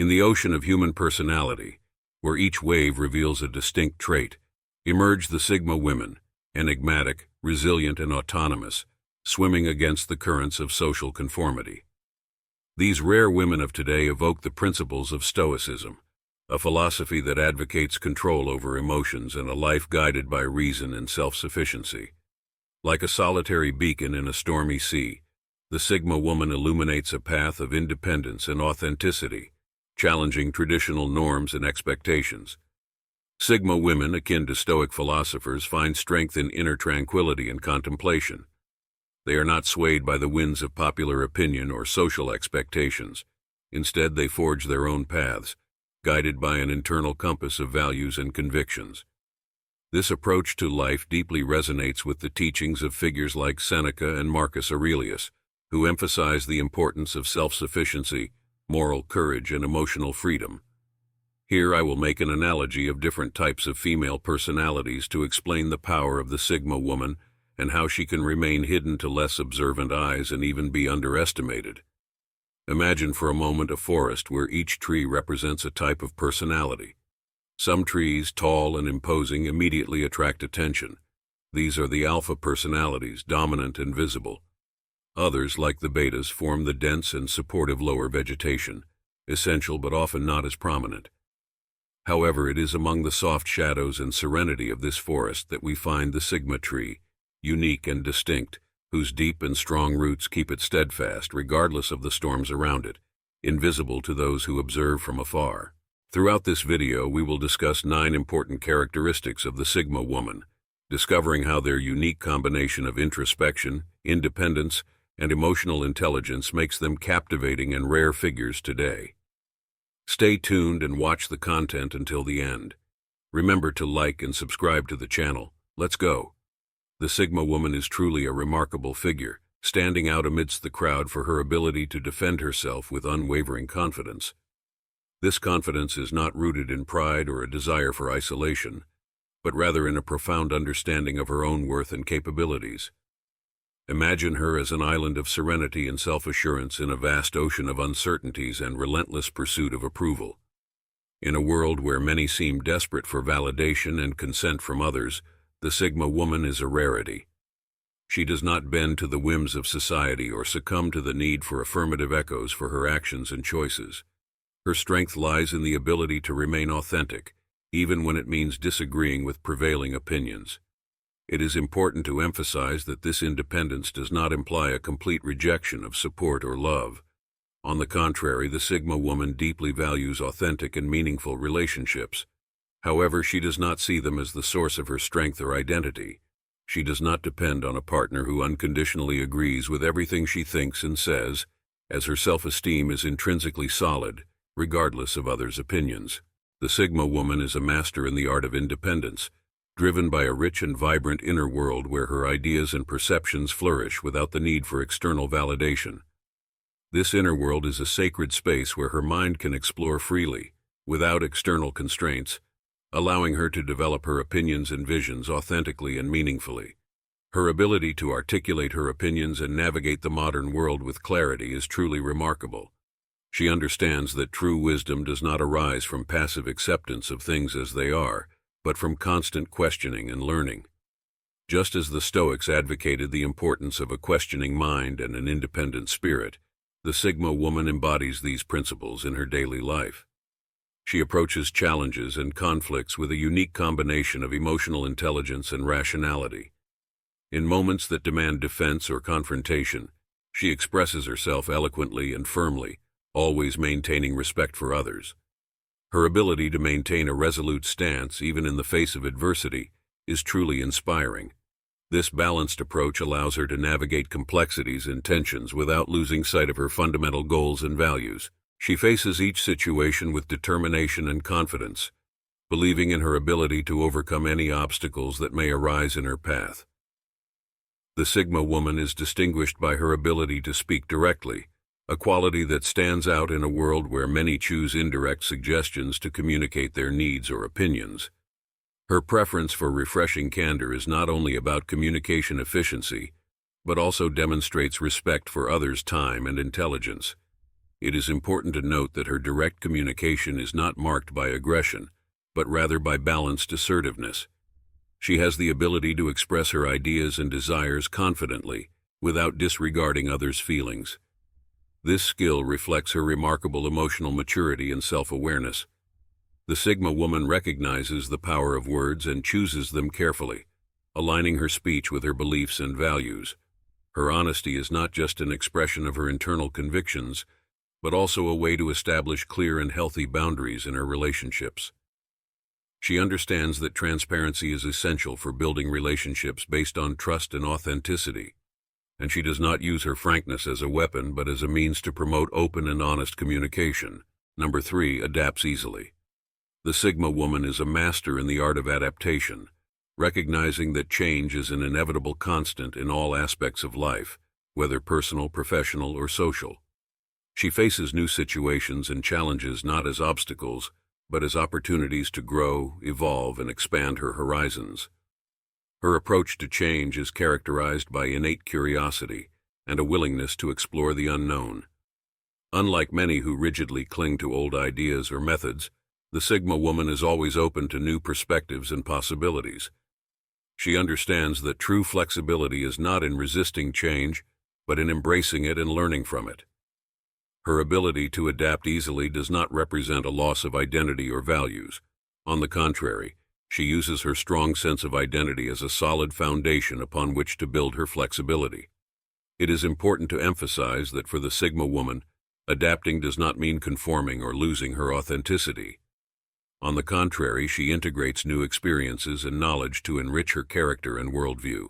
In the ocean of human personality, where each wave reveals a distinct trait, emerge the Sigma women, enigmatic, resilient, and autonomous, swimming against the currents of social conformity. These rare women of today evoke the principles of Stoicism, a philosophy that advocates control over emotions and a life guided by reason and self-sufficiency. Like a solitary beacon in a stormy sea, the Sigma woman illuminates a path of independence and authenticity, challenging traditional norms and expectations. Sigma women, akin to Stoic philosophers, find strength in inner tranquility and contemplation. They are not swayed by the winds of popular opinion or social expectations. Instead, they forge their own paths, guided by an internal compass of values and convictions. This approach to life deeply resonates with the teachings of figures like Seneca and Marcus Aurelius, who emphasize the importance of self-sufficiency, moral courage, and emotional freedom. Here I will make an analogy of different types of female personalities to explain the power of the Sigma woman and how she can remain hidden to less observant eyes and even be underestimated. Imagine for a moment a forest where each tree represents a type of personality. Some trees, tall and imposing, immediately attract attention. These are the alpha personalities, dominant and visible. Others, like the betas, form the dense and supportive lower vegetation, essential but often not as prominent. However, it is among the soft shadows and serenity of this forest that we find the Sigma tree, unique and distinct, whose deep and strong roots keep it steadfast regardless of the storms around it, invisible to those who observe from afar. Throughout this video, we will discuss 9 important characteristics of the Sigma woman, discovering how their unique combination of introspection, independence, and emotional intelligence makes them captivating and rare figures today. Stay tuned and watch the content until the end. Remember to like and subscribe to the channel. Let's go. The Sigma woman is truly a remarkable figure, standing out amidst the crowd for her ability to defend herself with unwavering confidence. This confidence is not rooted in pride or a desire for isolation, but rather in a profound understanding of her own worth and capabilities. Imagine her as an island of serenity and self-assurance in a vast ocean of uncertainties and relentless pursuit of approval. In a world where many seem desperate for validation and consent from others, the Sigma woman is a rarity. She does not bend to the whims of society or succumb to the need for affirmative echoes for her actions and choices. Her strength lies in the ability to remain authentic, even when it means disagreeing with prevailing opinions. It is important to emphasize that this independence does not imply a complete rejection of support or love. On the contrary, the Sigma woman deeply values authentic and meaningful relationships. However, she does not see them as the source of her strength or identity. She does not depend on a partner who unconditionally agrees with everything she thinks and says, as her self-esteem is intrinsically solid, regardless of others' opinions. The Sigma woman is a master in the art of independence, driven by a rich and vibrant inner world where her ideas and perceptions flourish without the need for external validation. This inner world is a sacred space where her mind can explore freely, without external constraints, allowing her to develop her opinions and visions authentically and meaningfully. Her ability to articulate her opinions and navigate the modern world with clarity is truly remarkable. She understands that true wisdom does not arise from passive acceptance of things as they are, but from constant questioning and learning. Just as the Stoics advocated the importance of a questioning mind and an independent spirit, the Sigma woman embodies these principles in her daily life. She approaches challenges and conflicts with a unique combination of emotional intelligence and rationality. In moments that demand defense or confrontation, she expresses herself eloquently and firmly, always maintaining respect for others. Her ability to maintain a resolute stance, even in the face of adversity, is truly inspiring. This balanced approach allows her to navigate complexities and tensions without losing sight of her fundamental goals and values. She faces each situation with determination and confidence, believing in her ability to overcome any obstacles that may arise in her path. The Sigma woman is distinguished by her ability to speak directly, a quality that stands out in a world where many choose indirect suggestions to communicate their needs or opinions. Her preference for refreshing candor is not only about communication efficiency, but also demonstrates respect for others' time and intelligence. It is important to note that her direct communication is not marked by aggression, but rather by balanced assertiveness. She has the ability to express her ideas and desires confidently, without disregarding others' feelings. This skill reflects her remarkable emotional maturity and self-awareness. The Sigma woman recognizes the power of words and chooses them carefully, aligning her speech with her beliefs and values. Her honesty is not just an expression of her internal convictions, but also a way to establish clear and healthy boundaries in her relationships. She understands that transparency is essential for building relationships based on trust and authenticity, and she does not use her frankness as a weapon but as a means to promote open and honest communication. Number 3, adapts easily. The Sigma woman is a master in the art of adaptation, recognizing that change is an inevitable constant in all aspects of life, whether personal, professional, or social. She faces new situations and challenges not as obstacles, but as opportunities to grow, evolve, and expand her horizons. Her approach to change is characterized by innate curiosity and a willingness to explore the unknown. Unlike many who rigidly cling to old ideas or methods, the Sigma woman is always open to new perspectives and possibilities. She understands that true flexibility is not in resisting change, but in embracing it and learning from it. Her ability to adapt easily does not represent a loss of identity or values. On the contrary, she uses her strong sense of identity as a solid foundation upon which to build her flexibility. It is important to emphasize that for the Sigma woman, adapting does not mean conforming or losing her authenticity. On the contrary, she integrates new experiences and knowledge to enrich her character and worldview.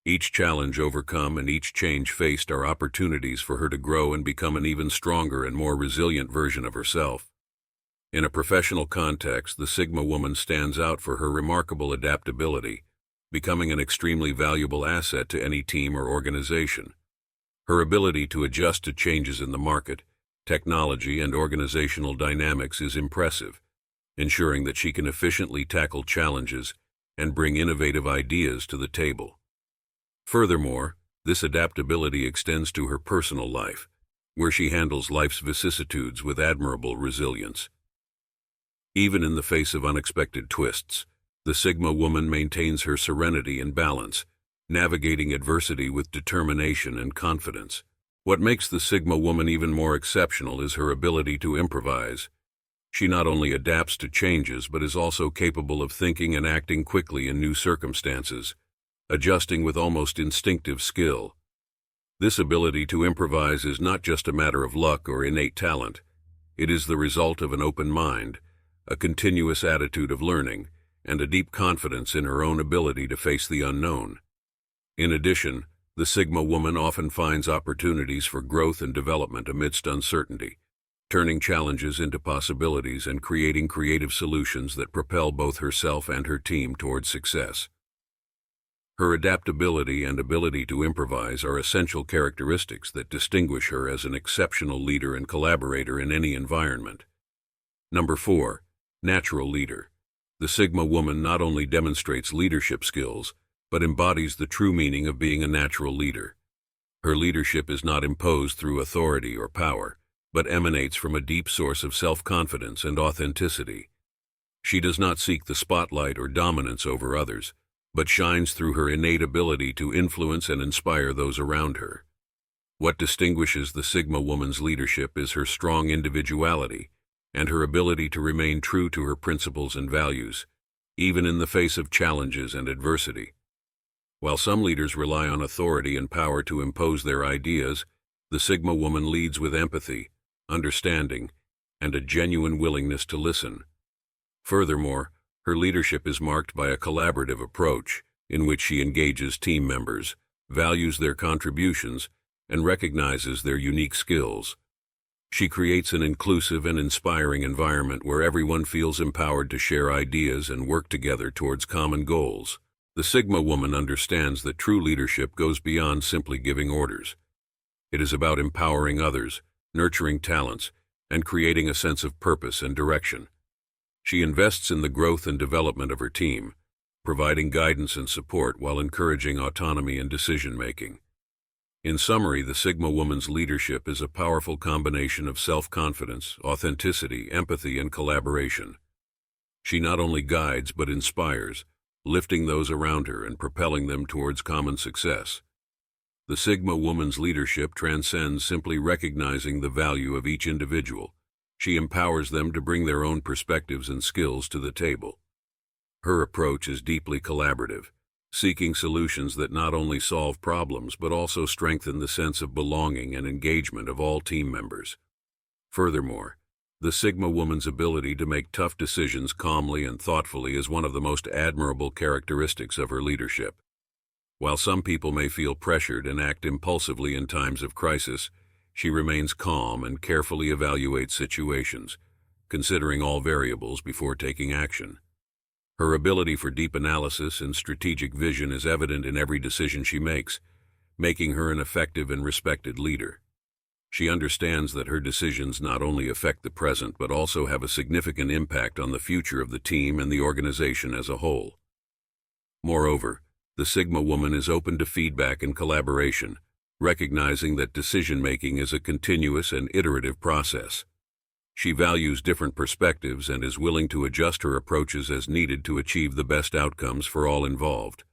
Each challenge overcome and each change faced are opportunities for her to grow and become an even stronger and more resilient version of herself. In a professional context, the Sigma woman stands out for her remarkable adaptability, becoming an extremely valuable asset to any team or organization. Her ability to adjust to changes in the market, technology, and organizational dynamics is impressive, ensuring that she can efficiently tackle challenges and bring innovative ideas to the table. Furthermore, this adaptability extends to her personal life, where she handles life's vicissitudes with admirable resilience. Even in the face of unexpected twists, the Sigma woman maintains her serenity and balance, navigating adversity with determination and confidence. What makes the Sigma woman even more exceptional is her ability to improvise. She not only adapts to changes but is also capable of thinking and acting quickly in new circumstances, adjusting with almost instinctive skill. This ability to improvise is not just a matter of luck or innate talent. It is the result of an open mind, a continuous attitude of learning, and a deep confidence in her own ability to face the unknown. In addition, the Sigma woman often finds opportunities for growth and development amidst uncertainty, turning challenges into possibilities and creating creative solutions that propel both herself and her team towards success. Her adaptability and ability to improvise are essential characteristics that distinguish her as an exceptional leader and collaborator in any environment. Number 4, natural leader. The Sigma woman not only demonstrates leadership skills, but embodies the true meaning of being a natural leader. Her leadership is not imposed through authority or power, but emanates from a deep source of self-confidence and authenticity. She does not seek the spotlight or dominance over others, but shines through her innate ability to influence and inspire those around her. What distinguishes the Sigma woman's leadership is her strong individuality and her ability to remain true to her principles and values, even in the face of challenges and adversity. While some leaders rely on authority and power to impose their ideas, the Sigma woman leads with empathy, understanding, and a genuine willingness to listen. Furthermore, her leadership is marked by a collaborative approach in which she engages team members, values their contributions, and recognizes their unique skills. She creates an inclusive and inspiring environment where everyone feels empowered to share ideas and work together towards common goals. The Sigma woman understands that true leadership goes beyond simply giving orders. It is about empowering others, nurturing talents, and creating a sense of purpose and direction. She invests in the growth and development of her team, providing guidance and support while encouraging autonomy and decision-making. In summary, the Sigma woman's leadership is a powerful combination of self-confidence, authenticity, empathy, and collaboration. She not only guides but inspires, lifting those around her and propelling them towards common success. The Sigma woman's leadership transcends simply recognizing the value of each individual. She empowers them to bring their own perspectives and skills to the table. Her approach is deeply collaborative, seeking solutions that not only solve problems but also strengthen the sense of belonging and engagement of all team members. Furthermore, the Sigma woman's ability to make tough decisions calmly and thoughtfully is one of the most admirable characteristics of her leadership. While some people may feel pressured and act impulsively in times of crisis, she remains calm and carefully evaluates situations, considering all variables before taking action. Her ability for deep analysis and strategic vision is evident in every decision she makes, making her an effective and respected leader. She understands that her decisions not only affect the present but also have a significant impact on the future of the team and the organization as a whole. Moreover, the Sigma woman is open to feedback and collaboration, recognizing that decision-making is a continuous and iterative process. She values different perspectives and is willing to adjust her approaches as needed to achieve the best outcomes for all involved.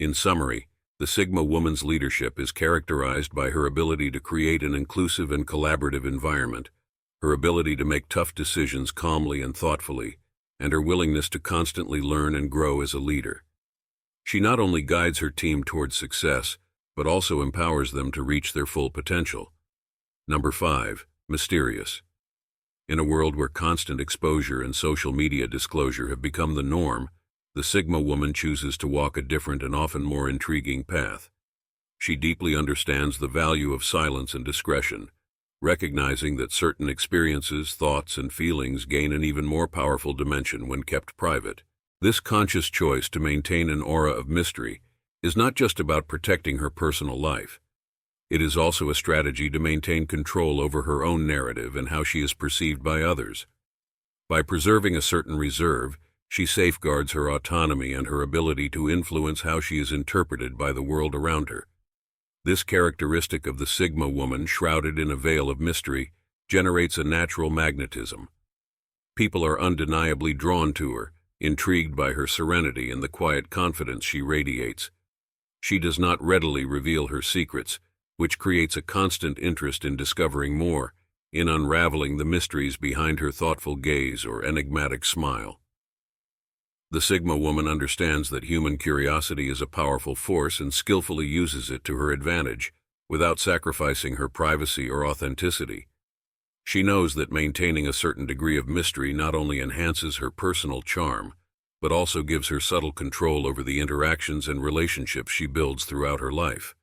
In summary, the Sigma woman's leadership is characterized by her ability to create an inclusive and collaborative environment, her ability to make tough decisions calmly and thoughtfully, and her willingness to constantly learn and grow as a leader. She not only guides her team towards success, but also empowers them to reach their full potential. Number 5. Mysterious. In a world where constant exposure and social media disclosure have become the norm, the Sigma woman chooses to walk a different and often more intriguing path. She deeply understands the value of silence and discretion, recognizing that certain experiences, thoughts, and feelings gain an even more powerful dimension when kept private. This conscious choice to maintain an aura of mystery is not just about protecting her personal life. It is also a strategy to maintain control over her own narrative and how she is perceived by others. By preserving a certain reserve, she safeguards her autonomy and her ability to influence how she is interpreted by the world around her. This characteristic of the Sigma woman, shrouded in a veil of mystery, generates a natural magnetism. People are undeniably drawn to her, intrigued by her serenity and the quiet confidence she radiates. She does not readily reveal her secrets, which creates a constant interest in discovering more, in unraveling the mysteries behind her thoughtful gaze or enigmatic smile. The Sigma woman understands that human curiosity is a powerful force and skillfully uses it to her advantage, without sacrificing her privacy or authenticity. She knows that maintaining a certain degree of mystery not only enhances her personal charm, but also gives her subtle control over the interactions and relationships she builds throughout her life.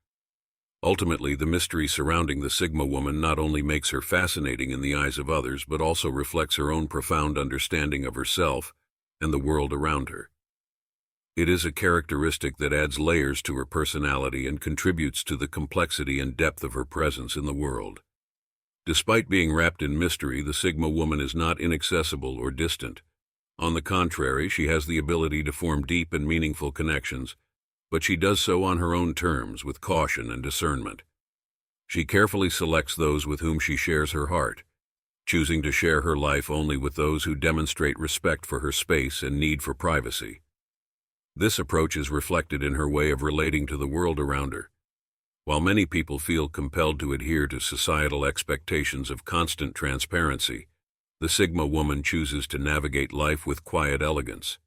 Ultimately, the mystery surrounding the Sigma woman not only makes her fascinating in the eyes of others, but also reflects her own profound understanding of herself and the world around her. It is a characteristic that adds layers to her personality and contributes to the complexity and depth of her presence in the world. Despite being wrapped in mystery, the Sigma woman is not inaccessible or distant. On the contrary, she has the ability to form deep and meaningful connections, but she does so on her own terms, with caution and discernment. She carefully selects those with whom she shares her heart, choosing to share her life only with those who demonstrate respect for her space and need for privacy. This approach is reflected in her way of relating to the world around her. While many people feel compelled to adhere to societal expectations of constant transparency, the Sigma woman chooses to navigate life with quiet elegance.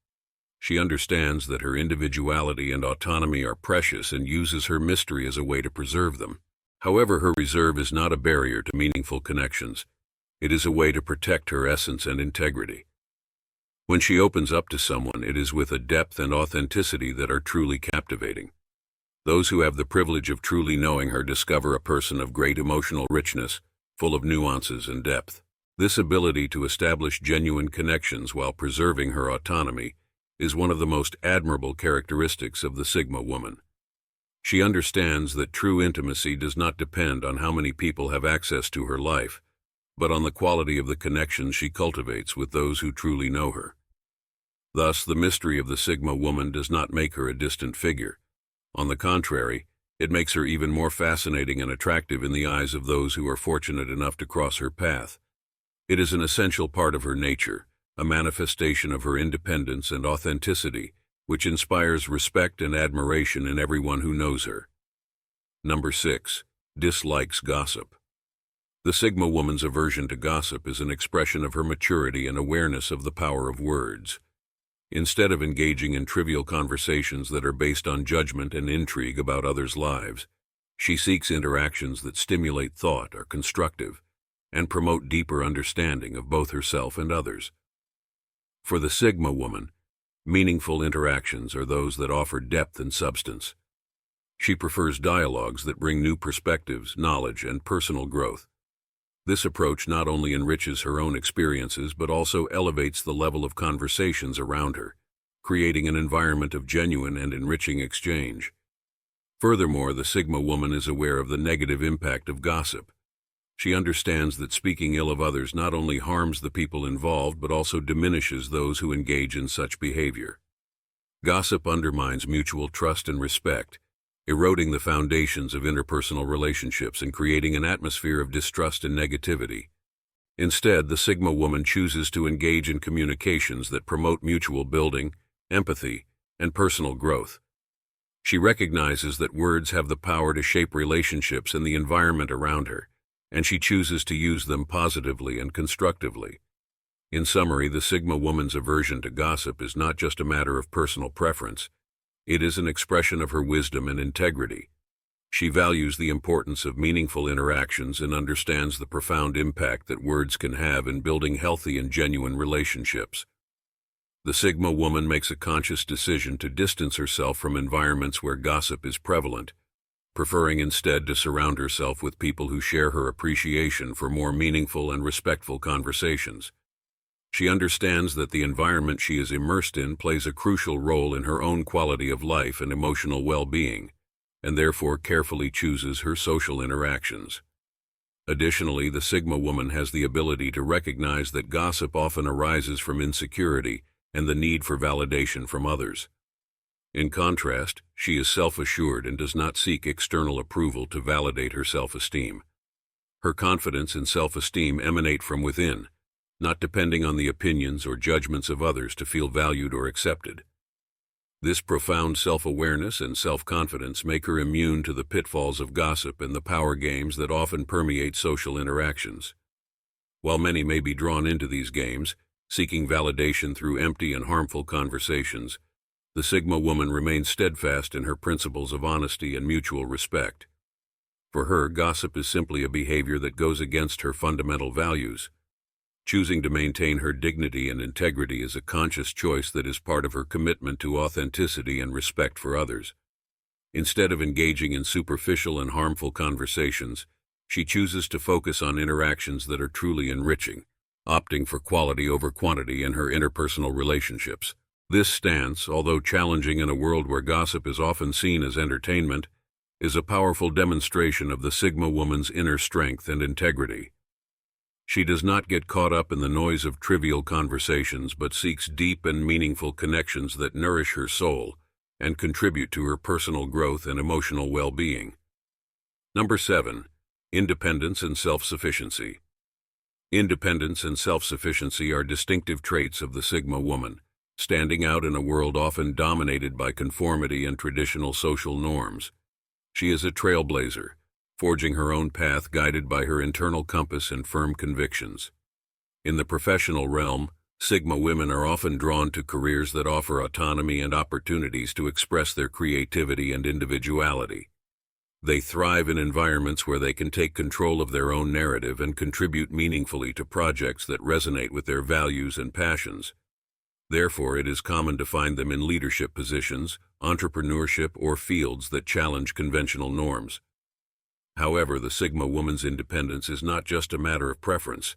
She understands that her individuality and autonomy are precious and uses her mystery as a way to preserve them. However, her reserve is not a barrier to meaningful connections. It is a way to protect her essence and integrity. When she opens up to someone, it is with a depth and authenticity that are truly captivating. Those who have the privilege of truly knowing her discover a person of great emotional richness, full of nuances and depth. This ability to establish genuine connections while preserving her autonomy is one of the most admirable characteristics of the Sigma woman. She understands that true intimacy does not depend on how many people have access to her life, but on the quality of the connections she cultivates with those who truly know her. Thus, the mystery of the Sigma woman does not make her a distant figure. On the contrary, It makes her even more fascinating and attractive in the eyes of those who are fortunate enough to cross her path. It is an essential part of her nature, a manifestation of her independence and authenticity, which inspires respect and admiration in everyone who knows her. Number 6. Dislikes gossip. The Sigma woman's aversion to gossip is an expression of her maturity and awareness of the power of words. Instead of engaging in trivial conversations that are based on judgment and intrigue about others' lives, she seeks interactions that stimulate thought, are constructive, and promote deeper understanding of both herself and others. For the Sigma woman, meaningful interactions are those that offer depth and substance. She prefers dialogues that bring new perspectives, knowledge, and personal growth. This approach not only enriches her own experiences but also elevates the level of conversations around her, creating an environment of genuine and enriching exchange. Furthermore, the Sigma woman is aware of the negative impact of gossip. She understands that speaking ill of others not only harms the people involved but also diminishes those who engage in such behavior. Gossip undermines mutual trust and respect, eroding the foundations of interpersonal relationships and creating an atmosphere of distrust and negativity. Instead, the Sigma woman chooses to engage in communications that promote mutual building, empathy, and personal growth. She recognizes that words have the power to shape relationships and the environment around her, and she chooses to use them positively and constructively. In summary, the Sigma woman's aversion to gossip is not just a matter of personal preference. It is an expression of her wisdom and integrity. She values the importance of meaningful interactions and understands the profound impact that words can have in building healthy and genuine relationships. The Sigma woman makes a conscious decision to distance herself from environments where gossip is prevalent, preferring instead to surround herself with people who share her appreciation for more meaningful and respectful conversations. She understands that the environment she is immersed in plays a crucial role in her own quality of life and emotional well-being, and therefore carefully chooses her social interactions. Additionally, the Sigma woman has the ability to recognize that gossip often arises from insecurity and the need for validation from others. In contrast, she is self-assured and does not seek external approval to validate her self-esteem. Her confidence and self-esteem emanate from within, not depending on the opinions or judgments of others to feel valued or accepted. This profound self-awareness and self-confidence make her immune to the pitfalls of gossip and the power games that often permeate social interactions. While many may be drawn into these games, seeking validation through empty and harmful conversations, the Sigma woman remains steadfast in her principles of honesty and mutual respect. For her, gossip is simply a behavior that goes against her fundamental values. Choosing to maintain her dignity and integrity is a conscious choice that is part of her commitment to authenticity and respect for others. Instead of engaging in superficial and harmful conversations, she chooses to focus on interactions that are truly enriching, opting for quality over quantity in her interpersonal relationships. This stance, although challenging in a world where gossip is often seen as entertainment, is a powerful demonstration of the Sigma woman's inner strength and integrity. She does not get caught up in the noise of trivial conversations but seeks deep and meaningful connections that nourish her soul and contribute to her personal growth and emotional well-being. Number 7. Independence and self-sufficiency. Independence and self-sufficiency are distinctive traits of the Sigma woman, standing out in a world often dominated by conformity and traditional social norms. She is a trailblazer, forging her own path guided by her internal compass and firm convictions. In the professional realm, Sigma women are often drawn to careers that offer autonomy and opportunities to express their creativity and individuality. They thrive in environments where they can take control of their own narrative and contribute meaningfully to projects that resonate with their values and passions. Therefore, it is common to find them in leadership positions, entrepreneurship, or fields that challenge conventional norms. However, the Sigma woman's independence is not just a matter of preference.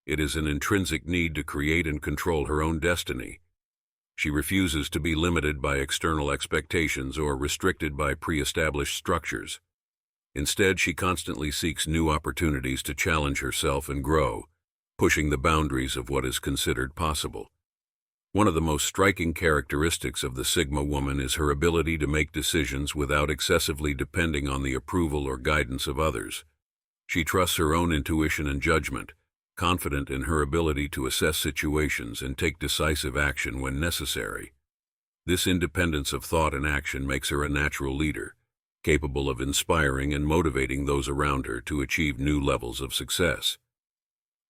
It is an intrinsic need to create and control her own destiny. She refuses to be limited by external expectations or restricted by pre-established structures. Instead, she constantly seeks new opportunities to challenge herself and grow, pushing the boundaries of what is considered possible. One of the most striking characteristics of the Sigma woman is her ability to make decisions without excessively depending on the approval or guidance of others. She trusts her own intuition and judgment, confident in her ability to assess situations and take decisive action when necessary. This independence of thought and action makes her a natural leader, capable of inspiring and motivating those around her to achieve new levels of success.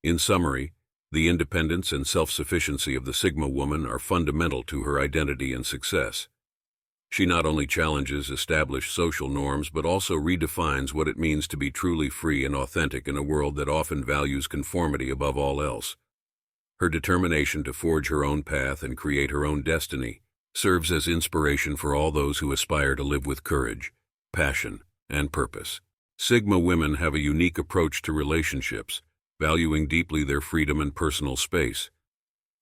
In summary, the independence and self-sufficiency of the Sigma woman are fundamental to her identity and success. She not only challenges established social norms but also redefines what it means to be truly free and authentic in a world that often values conformity above all else. Her determination to forge her own path and create her own destiny serves as inspiration for all those who aspire to live with courage, passion, and purpose. Sigma women have a unique approach to relationships, valuing deeply their freedom and personal space.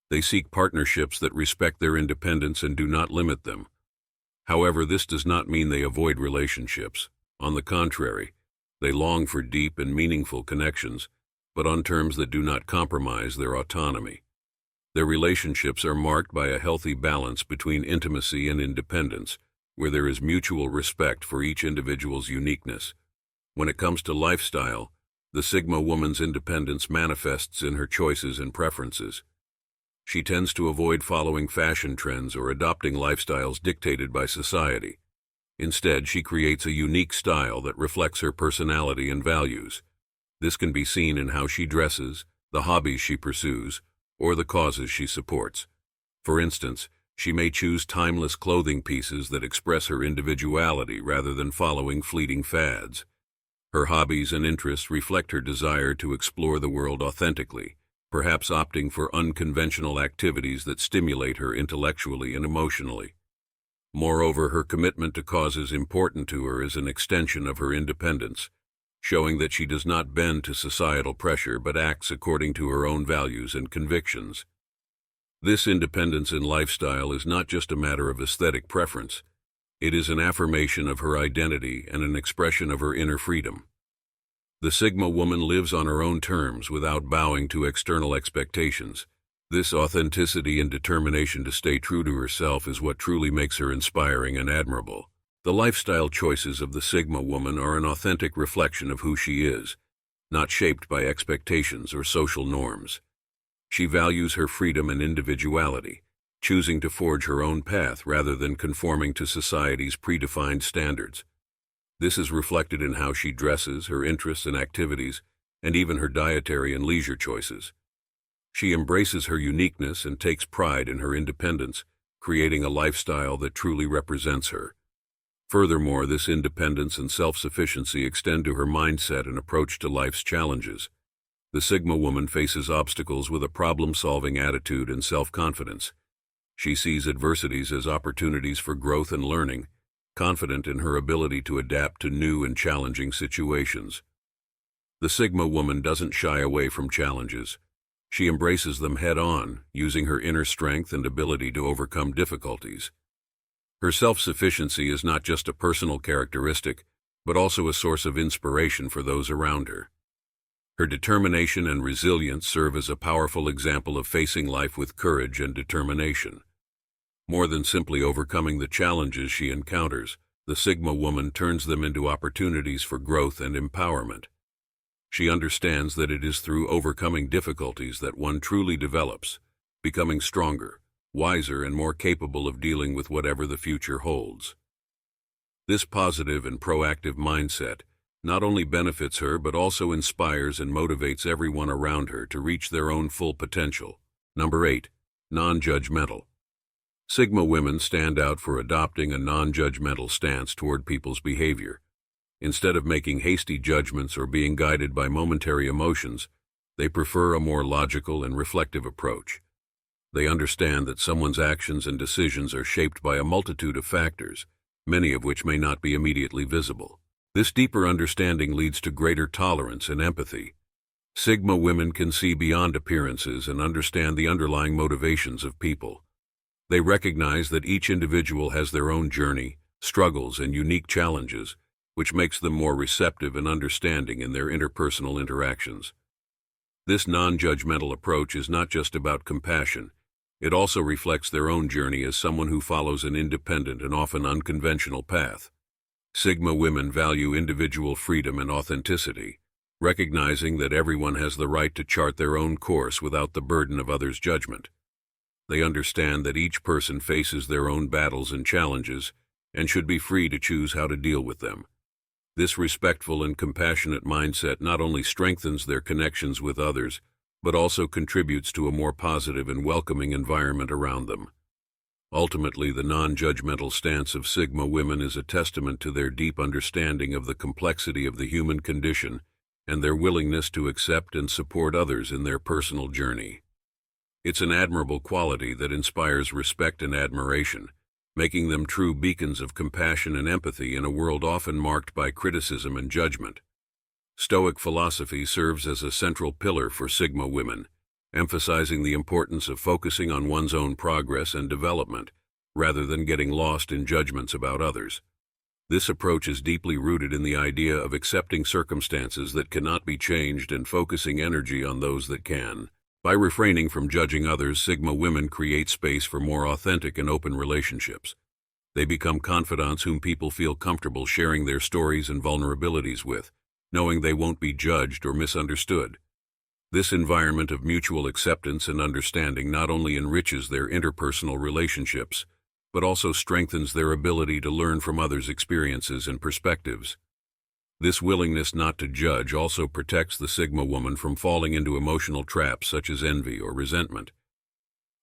They seek partnerships that respect their independence and do not limit them. However, this does not mean they avoid relationships. On the contrary, they long for deep and meaningful connections, but on terms that do not compromise their autonomy. Their relationships are marked by a healthy balance between intimacy and independence, where there is mutual respect for each individual's uniqueness. When it comes to lifestyle, the Sigma woman's independence manifests in her choices and preferences. She tends to avoid following fashion trends or adopting lifestyles dictated by society. Instead, she creates a unique style that reflects her personality and values. This can be seen in how she dresses, the hobbies she pursues, or the causes she supports. For instance, she may choose timeless clothing pieces that express her individuality rather than following fleeting fads. Her hobbies and interests reflect her desire to explore the world authentically, perhaps opting for unconventional activities that stimulate her intellectually and emotionally. Moreover, her commitment to causes important to her is an extension of her independence, showing that she does not bend to societal pressure but acts according to her own values and convictions. This independence in lifestyle is not just a matter of aesthetic preference. It is an affirmation of her identity and an expression of her inner freedom. The Sigma woman lives on her own terms without bowing to external expectations. This authenticity and determination to stay true to herself is what truly makes her inspiring and admirable. The lifestyle choices of the Sigma woman are an authentic reflection of who she is, not shaped by expectations or social norms. She values her freedom and individuality, choosing to forge her own path rather than conforming to society's predefined standards. This is reflected in how she dresses, her interests and activities, and even her dietary and leisure choices. She embraces her uniqueness and takes pride in her independence, creating a lifestyle that truly represents her. Furthermore, this independence and self-sufficiency extend to her mindset and approach to life's challenges. The Sigma woman faces obstacles with a problem-solving attitude and self-confidence. She sees adversities as opportunities for growth and learning, confident in her ability to adapt to new and challenging situations. The Sigma woman doesn't shy away from challenges. She embraces them head-on, using her inner strength and ability to overcome difficulties. Her self-sufficiency is not just a personal characteristic, but also a source of inspiration for those around her. Her determination and resilience serve as a powerful example of facing life with courage and determination. More than simply overcoming the challenges she encounters, the Sigma woman turns them into opportunities for growth and empowerment. She understands that it is through overcoming difficulties that one truly develops, becoming stronger, wiser, and more capable of dealing with whatever the future holds. This positive and proactive mindset not only benefits her but also inspires and motivates everyone around her to reach their own full potential. Number 8. Non-judgmental. Sigma women stand out for adopting a non-judgmental stance toward people's behavior. Instead of making hasty judgments or being guided by momentary emotions, they prefer a more logical and reflective approach. They understand that someone's actions and decisions are shaped by a multitude of factors, many of which may not be immediately visible. This deeper understanding leads to greater tolerance and empathy. Sigma women can see beyond appearances and understand the underlying motivations of people. They recognize that each individual has their own journey, struggles, and unique challenges, which makes them more receptive and understanding in their interpersonal interactions. This non-judgmental approach is not just about compassion, It also reflects their own journey as someone who follows an independent and often unconventional path. Sigma women value individual freedom and authenticity, recognizing that everyone has the right to chart their own course without the burden of others' judgment. They understand that each person faces their own battles and challenges and should be free to choose how to deal with them. This respectful and compassionate mindset not only strengthens their connections with others, but also contributes to a more positive and welcoming environment around them. Ultimately, the non-judgmental stance of Sigma women is a testament to their deep understanding of the complexity of the human condition and their willingness to accept and support others in their personal journey. It's an admirable quality that inspires respect and admiration, making them true beacons of compassion and empathy in a world often marked by criticism and judgment. Stoic philosophy serves as a central pillar for Sigma women, emphasizing the importance of focusing on one's own progress and development, rather than getting lost in judgments about others. This approach is deeply rooted in the idea of accepting circumstances that cannot be changed and focusing energy on those that can. By refraining from judging others, Sigma women create space for more authentic and open relationships. They become confidants whom people feel comfortable sharing their stories and vulnerabilities with, knowing they won't be judged or misunderstood. This environment of mutual acceptance and understanding not only enriches their interpersonal relationships, but also strengthens their ability to learn from others' experiences and perspectives. This willingness not to judge also protects the Sigma woman from falling into emotional traps such as envy or resentment.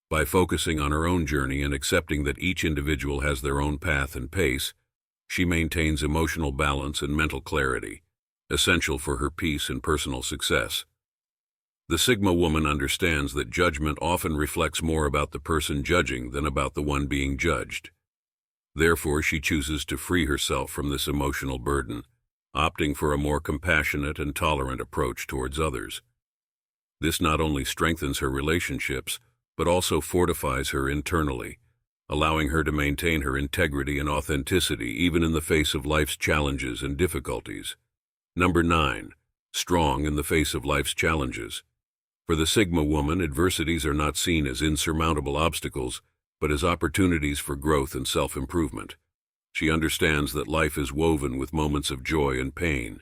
By focusing on her own journey and accepting that each individual has their own path and pace, she maintains emotional balance and mental clarity, essential for her peace and personal success. The Sigma woman understands that judgment often reflects more about the person judging than about the one being judged. Therefore, she chooses to free herself from this emotional burden, opting for a more compassionate and tolerant approach towards others. This not only strengthens her relationships, but also fortifies her internally, allowing her to maintain her integrity and authenticity even in the face of life's challenges and difficulties. Number 9. Strong in the face of life's challenges. For the Sigma woman, adversities are not seen as insurmountable obstacles, but as opportunities for growth and self-improvement. She understands that life is woven with moments of joy and pain,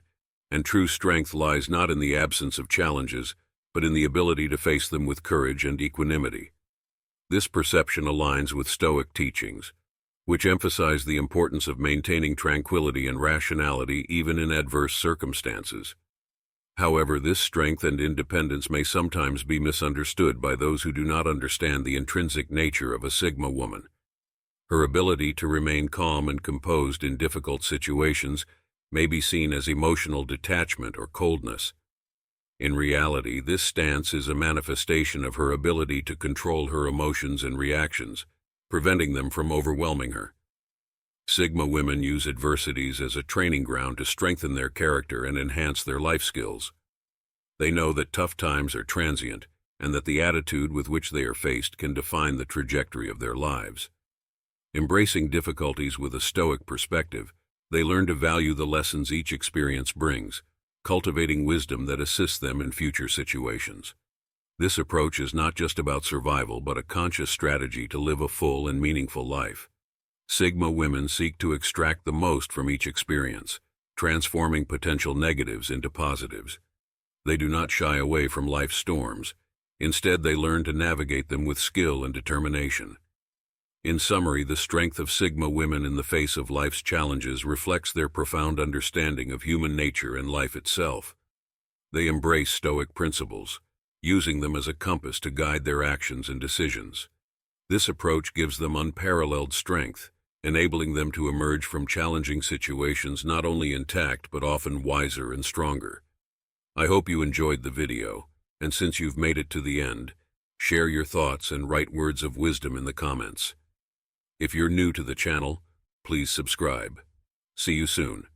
and true strength lies not in the absence of challenges, but in the ability to face them with courage and equanimity. This perception aligns with Stoic teachings, which emphasize the importance of maintaining tranquility and rationality even in adverse circumstances. However, this strength and independence may sometimes be misunderstood by those who do not understand the intrinsic nature of a Sigma woman. Her ability to remain calm and composed in difficult situations may be seen as emotional detachment or coldness. In reality, this stance is a manifestation of her ability to control her emotions and reactions, preventing them from overwhelming her. Sigma women use adversities as a training ground to strengthen their character and enhance their life skills. They know that tough times are transient, and that the attitude with which they are faced can define the trajectory of their lives. Embracing difficulties with a Stoic perspective, they learn to value the lessons each experience brings, cultivating wisdom that assists them in future situations. This approach is not just about survival, but a conscious strategy to live a full and meaningful life. Sigma women seek to extract the most from each experience, transforming potential negatives into positives. They do not shy away from life's storms. Instead, they learn to navigate them with skill and determination. In summary, the strength of Sigma women in the face of life's challenges reflects their profound understanding of human nature and life itself. They embrace Stoic principles, using them as a compass to guide their actions and decisions. This approach gives them unparalleled strength, enabling them to emerge from challenging situations not only intact but often wiser and stronger. I hope you enjoyed the video, and since you've made it to the end, share your thoughts and write words of wisdom in the comments. If you're new to the channel, please subscribe. See you soon.